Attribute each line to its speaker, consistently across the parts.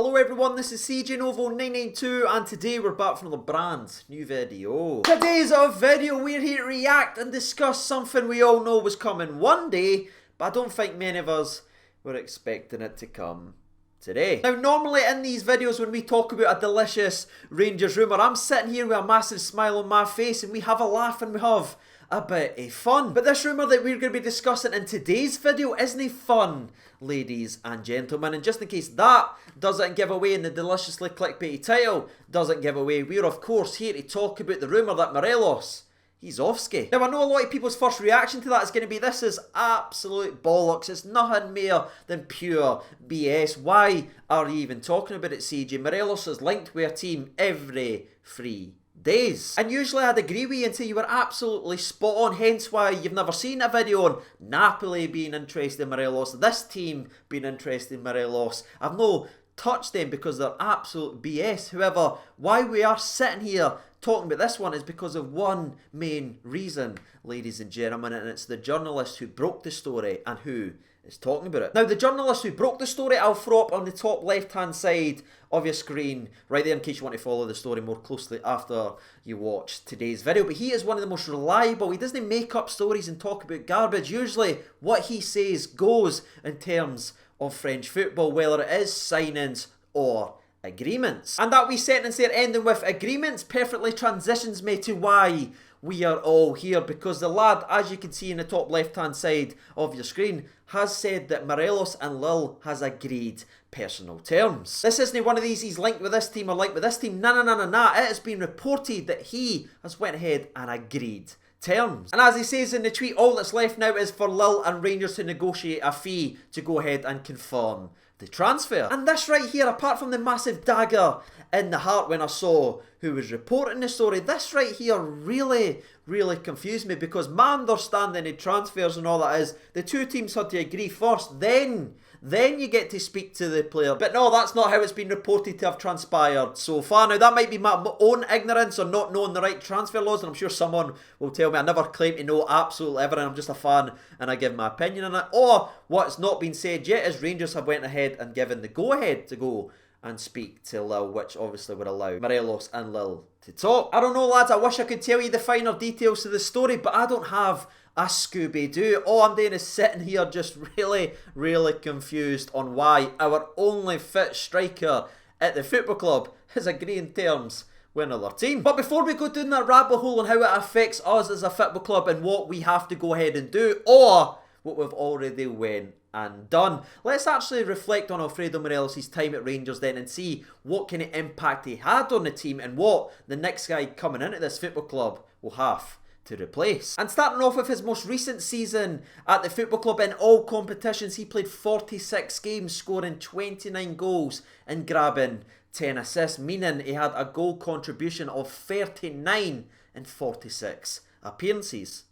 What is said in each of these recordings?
Speaker 1: Hello everyone, this is CJ Novo 992 and today we're back for another brand new video. Today's video we're here to react and discuss something we all know was coming one day, but I don't think many of us were expecting it to come today. Now normally in these videos when we talk about a delicious Rangers rumour, I'm sitting here with a massive smile on my face and we have a laugh and we have a bit of fun. But this rumour that we're going to be discussing in today's video isn't fun, ladies and gentlemen. And just in case that doesn't give away in the deliciously clickbaity title, doesn't give away, we're of course here to talk about the rumour that Morelos, he's off-ski. Now I know a lot of people's first reaction to that is going to be, this is absolute bollocks, it's nothing more than pure BS. Why are you even talking about it, CJ? Morelos is linked with a team every 3 days. And usually I'd agree with you until you were absolutely spot on, hence why you've never seen a video on Napoli being interested in Morelos, this team being interested in Morelos. I've no touched them because they're absolute BS. However, why we are sitting here talking about this one is because of one main reason, ladies and gentlemen, and it's the journalist who broke the story and who is talking about it. Now, the journalist who broke the story, I'll throw up on the top left-hand side of your screen right there in case you want to follow the story more closely after you watch today's video. But he is one of the most reliable. He doesn't make up stories and talk about garbage. Usually, what he says goes in terms of French football, whether it is signings or agreements. And that wee sentence there ending with agreements perfectly transitions me to why we are all here, because the lad, as you can see in the top left hand side of your screen, has said that Morelos and Lille has agreed personal terms. This isn't one of these, he's linked with this team or linked with this team. Nah. It has been reported that he has went ahead and agreed terms. And as he says in the tweet, all that's left now is for Lille and Rangers to negotiate a fee to go ahead and confirm the transfer. And this right here, apart from the massive dagger in the heart when I saw who was reporting the story, this right here really confused me, because my understanding of transfers and all that is the two teams had to agree first, then you get to speak to the player. But no, that's not how it's been reported to have transpired so far. Now that might be my own ignorance or not knowing the right transfer laws, and I'm sure someone will tell me. I never claim to know absolutely everything, I'm just a fan and I give my opinion on it. Or what's not been said yet is Rangers have went ahead and given the go ahead to go and speak to Lille, which obviously would allow Morelos and Lille to talk. I don't know, lads, I wish I could tell you the finer details to the story, but I don't have a Scooby-Doo. All I'm doing is sitting here just really confused on why our only fit striker at the football club is agreeing terms with another team. But before we go down that rabbit hole on how it affects us as a football club and what we have to go ahead and do, or what we've already went and done, let's actually reflect on Alfredo Morelos' time at Rangers then and see what kind of impact he had on the team and what the next guy coming into this football club will have to replace. And starting off with his most recent season at the football club, in all competitions he played 46 games, scoring 29 goals and grabbing 10 assists, meaning he had a goal contribution of 39 in 46 appearances.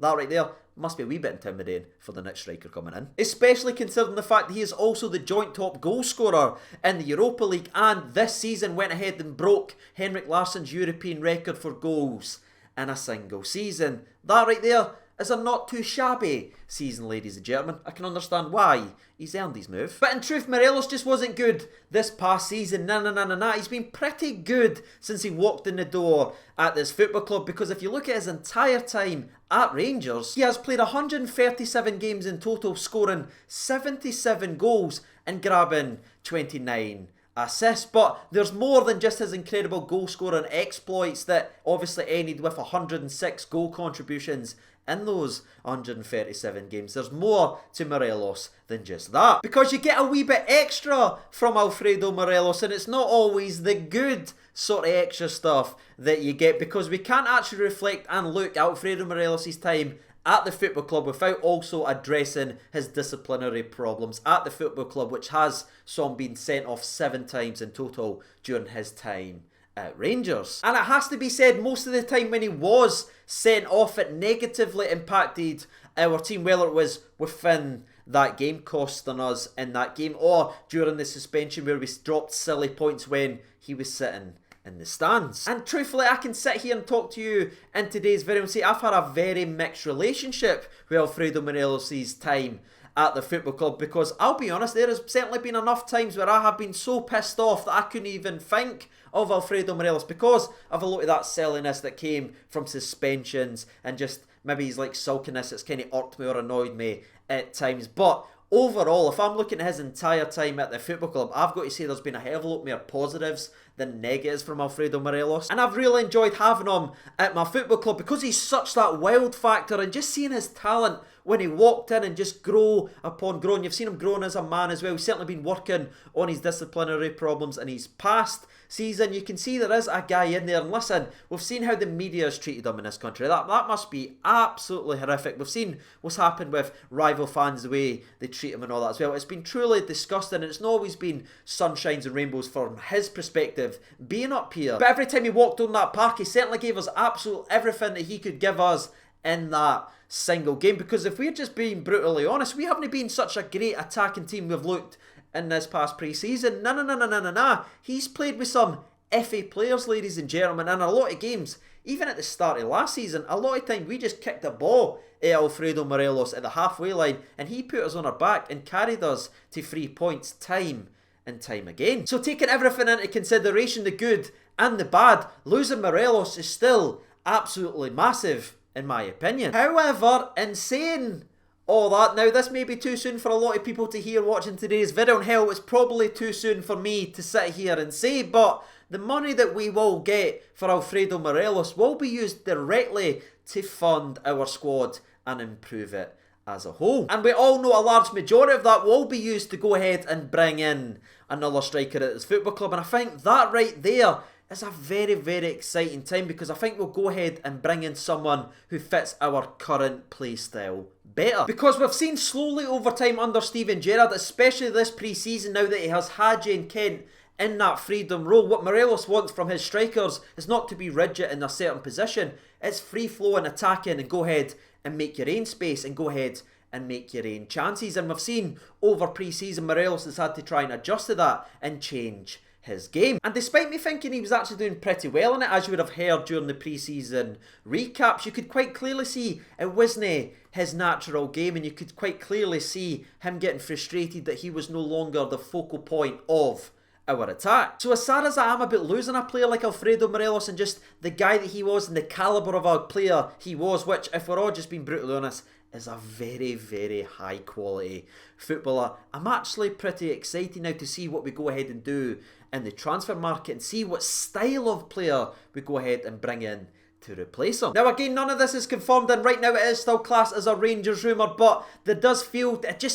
Speaker 1: That right there must be a wee bit intimidating for the next striker coming in, especially considering the fact that he is also the joint top goal scorer in the Europa League, and this season went ahead and broke Henrik Larsson's European record for goals in a single season. That right there is a not too shabby season, ladies and gentlemen. I can understand why he's earned his move. But in truth, Morelos just wasn't good this past season. Nah. He's been pretty good since he walked in the door at this football club, because if you look at his entire time at Rangers, he has played 137 games in total, scoring 77 goals and grabbing 29 assists. But there's more than just his incredible goal scoring exploits that obviously ended with 106 goal contributions in those 137 games. There's more to Morelos than just that, because you get a wee bit extra from Alfredo Morelos, and it's not always the good sort of extra stuff that you get, because we can't actually reflect and look at Alfredo Morelos' time at the football club without also addressing his disciplinary problems at the football club, which has saw him being sent off 7 times in total during his time at Rangers. And it has to be said, most of the time when he was sent off, it negatively impacted our team, whether it was within that game costing us in that game, or during the suspension where we dropped silly points when he was sitting in the stands. And truthfully, I can sit here and talk to you in today's video and say I've had a very mixed relationship with Alfredo Morelos' time at the football club, because I'll be honest, there has certainly been enough times where I have been so pissed off that I couldn't even think of Alfredo Morelos because of a lot of that silliness that came from suspensions and just maybe his like sulkiness that's kind of irked me or annoyed me at times. But overall, if I'm looking at his entire time at the football club, I've got to say there's been a hell of a lot more positives than negatives from Alfredo Morelos. And I've really enjoyed having him at my football club because he's such that wild factor, and just seeing his talent when he walked in and just grow upon growing. You've seen him growing as a man as well. He's certainly been working on his disciplinary problems in his past season. You can see there is a guy in there. And listen, we've seen how the media has treated him in this country. That must be absolutely horrific. We've seen what's happened with rival fans, the way they treat him and all that as well. It's been truly disgusting, and it's not always been sunshines and rainbows from his perspective being up here. But every time he walked on that park, he certainly gave us absolute everything that he could give us in that single game. Because if we're just being brutally honest, we haven't been such a great attacking team we've looked in this past pre-season. No. He's played with some FA players, ladies and gentlemen, and a lot of games, even at the start of last season, a lot of time we just kicked the ball at Alfredo Morelos at the halfway line, and he put us on our back and carried us to 3 points time and time again. So taking everything into consideration, the good and the bad, losing Morelos is still absolutely massive in my opinion. However, in saying all that, now this may be too soon for a lot of people to hear watching today's video, and hell, it's probably too soon for me to sit here and say, but the money that we will get for Alfredo Morelos will be used directly to fund our squad and improve it as a whole. And we all know a large majority of that will be used to go ahead and bring in another striker at this football club, and I think that right there is a very, very exciting time, because I think we'll go ahead and bring in someone who fits our current play style better. Because we've seen slowly over time under Steven Gerrard, especially this pre-season, now that he has Hadji and Kent in that freedom role, what Morelos wants from his strikers is not to be rigid in a certain position. It's free-flowing, attacking, and go ahead and make your own space and go ahead and make your own chances. And we've seen over pre-season Morelos has had to try and adjust to that and change his game. And despite me thinking he was actually doing pretty well in it, as you would have heard during the pre-season recaps, you could quite clearly see it wasn't his natural game, and you could quite clearly see him getting frustrated that he was no longer the focal point of our attack. So as sad as I am about losing a player like Alfredo Morelos and just the guy that he was and the calibre of a player he was, which, if we're all just being brutally honest, is a very, very high quality footballer, I'm actually pretty excited now to see what we go ahead and do in the transfer market and see what style of player we go ahead and bring in to replace him. Now again, none of this is confirmed, and right now it is still classed as a Rangers rumour, but it just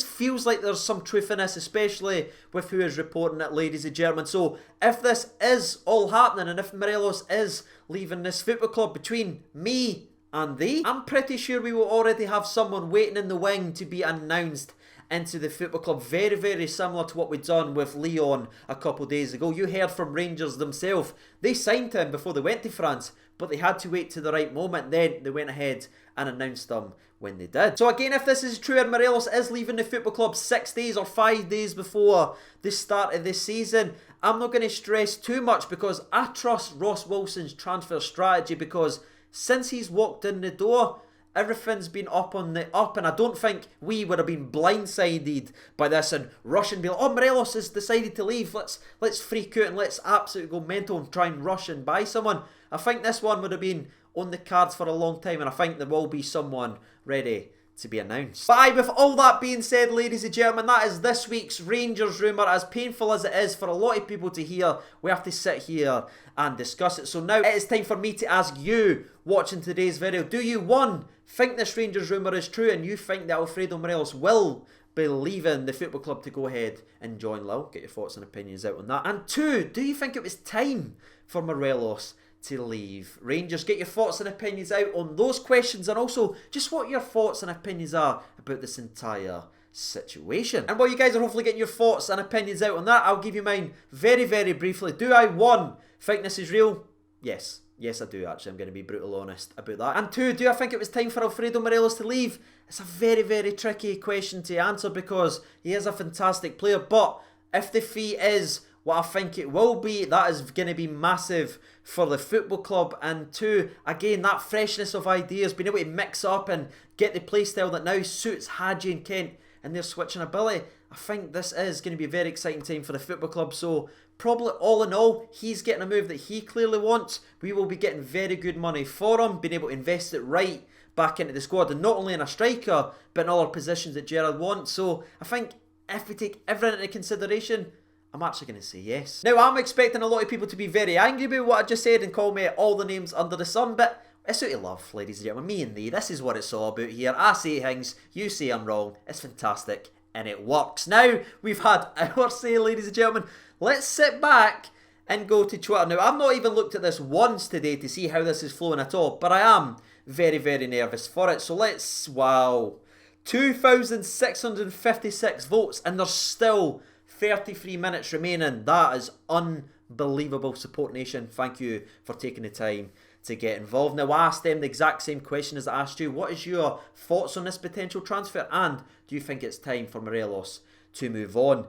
Speaker 1: feels like there's some truth in this, especially with who is reporting it, ladies and gentlemen. So if this is all happening, and if Morelos is leaving this football club between me and thee, I'm pretty sure we will already have someone waiting in the wing to be announced into the football club, very, very similar to what we'd done with Leon a couple of days ago. You heard from Rangers themselves. They signed him before they went to France, but they had to wait to the right moment. Then they went ahead and announced him when they did. So again, if this is true and Morelos is leaving the football club 6 days or 5 days before the start of this season, I'm not going to stress too much, because I trust Ross Wilson's transfer strategy, because since he's walked in the door, everything's been up on the up, and I don't think we would have been blindsided by this and rush and be like, oh, Morelos has decided to leave, let's freak out and let's absolutely go mental and try and rush and buy someone. I think this one would have been on the cards for a long time, and I think there will be someone ready to be announced. But with all that being said, ladies and gentlemen, that is this week's Rangers rumour. As painful as it is for a lot of people to hear, we have to sit here and discuss it. So now it is time for me to ask you, watching today's video, do you, one, think this Rangers rumour is true and you think that Alfredo Morelos will be leaving the football club to go ahead and join Lille? Get your thoughts and opinions out on that. And two, do you think it was time for Morelos to leave Rangers? Get your thoughts and opinions out on those questions, and also just what your thoughts and opinions are about this entire situation. And while you guys are hopefully getting your thoughts and opinions out on that, I'll give you mine very, very briefly. Do I, one, think this is real? Yes. Yes, I do, actually. I'm going to be brutally honest about that. And two, do I think it was time for Alfredo Morelos to leave? It's a very, very tricky question to answer, because he is a fantastic player, but if the fee is what I think it will be, that is going to be massive for the football club. And two, again, that freshness of ideas, being able to mix up and get the play style that now suits Hadji and Kent and their switching ability. I think this is going to be a very exciting time for the football club. So probably all in all, he's getting a move that he clearly wants. We will be getting very good money for him, being able to invest it right back into the squad, and not only in a striker, but in other positions that Gerrard wants. So I think if we take everything into consideration, I'm actually going to say yes. Now, I'm expecting a lot of people to be very angry about what I just said and call me all the names under the sun, but it's out of love, ladies and gentlemen. Me and thee, this is what it's all about here. I say things, you say I'm wrong. It's fantastic, and it works. Now, we've had our say, ladies and gentlemen. Let's sit back and go to Twitter. Now, I've not even looked at this once today to see how this is flowing at all, but I am very, very nervous for it. So let's, wow, 2,656 votes, and there's still 33 minutes remaining. That is unbelievable. Support Nation, thank you for taking the time to get involved. Now, I asked them the exact same question as I asked you. What is your thoughts on this potential transfer, and do you think it's time for Morelos to move on?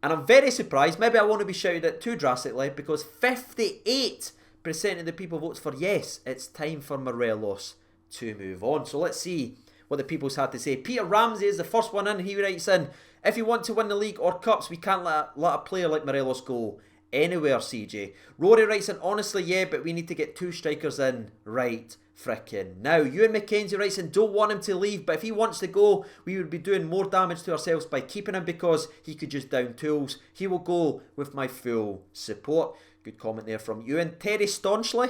Speaker 1: And I'm very surprised. Maybe I want to be shouted at too drastically, because 58% of the people votes for yes, it's time for Morelos to move on. So let's see what the people's had to say. Peter Ramsey is the first one in. He writes in, if you want to win the league or cups, we can't let a player like Morelos go anywhere, CJ. Rory writes in, honestly, yeah, but we need to get 2 strikers in right frickin' now. Ewan McKenzie writes in, don't want him to leave, but if he wants to go, we would be doing more damage to ourselves by keeping him, because he could just down tools. He will go with my full support. Good comment there from Ewan. Terry Staunchly,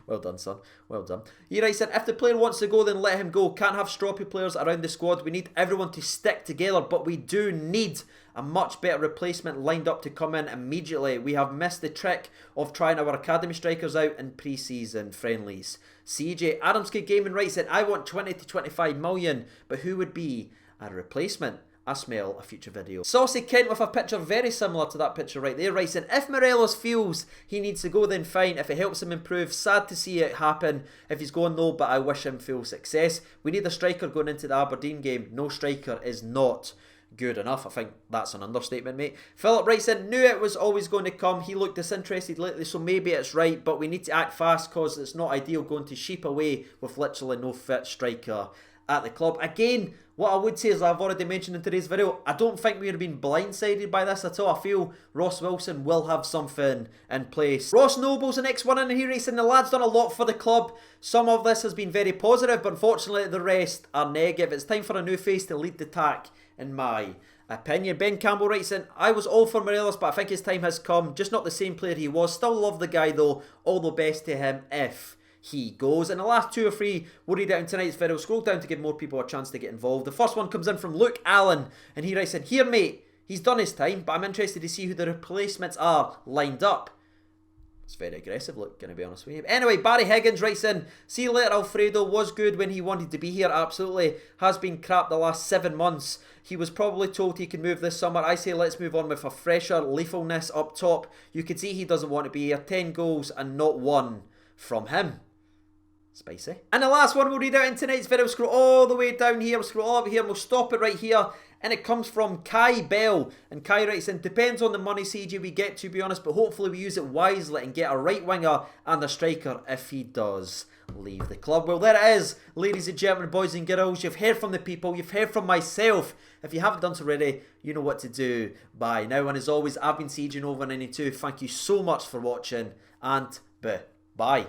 Speaker 1: well done, son. Well done. He writes in, if the player wants to go, then let him go. Can't have stroppy players around the squad. We need everyone to stick together, but we do need a much better replacement lined up to come in immediately. We have missed the trick of trying our academy strikers out in pre-season friendlies. CJ Adamski Gaming writes in, I want 20 to 25 million, but who would be a replacement? I smell a future video. Saucy Kent with a picture very similar to that picture right there, writes in, if Morelos feels he needs to go, then fine. If it helps him improve, sad to see it happen if he's going though, but I wish him full success. We need a striker going into the Aberdeen game. No striker is not good enough. I think that's an understatement, mate. Philip writes in, knew it was always going to come. He looked disinterested lately, so maybe it's right, but we need to act fast because it's not ideal going to sheep away with literally no fit striker at the club. Again, what I would say is, I've already mentioned in today's video, I don't think we have been blindsided by this at all. I feel Ross Wilson will have something in place. Ross Noble's the next one in here. He's saying, the lad's done a lot for the club. Some of this has been very positive, but unfortunately the rest are negative. It's time for a new face to lead the attack, in my opinion. Ben Campbell writes in, I was all for Morelos, but I think his time has come. Just not the same player he was. Still love the guy though. All the best to him if he goes. And the last 2 or 3 we'll read out in tonight's video. Scroll down to give more people a chance to get involved. The first one comes in from Luke Allen, and he writes in, here mate, he's done his time, but I'm interested to see who the replacements are lined up. It's very aggressive, Luke, gonna be honest with you. Anyway, Barry Higgins writes in, see you later, Alfredo was good when he wanted to be here, absolutely. Has been crap the last 7 months. He was probably told he could move this summer. I say let's move on with a fresher lethalness up top. You can see he doesn't want to be here. 10 goals and not 1 from him. Spicy. And the last one we'll read out in tonight's video. We'll scroll all the way down here. We'll scroll all over here and we'll stop it right here. And it comes from Kai Bell. And Kai writes in, depends on the money, CJ, we get, to be honest, but hopefully we use it wisely and get a right winger and a striker if he does leave the club. Well, there it is, ladies and gentlemen, boys and girls. You've heard from the people. You've heard from myself. If you haven't done so already, you know what to do by now. And as always, I've been CJ Nova 92. Thank you so much for watching, and bye.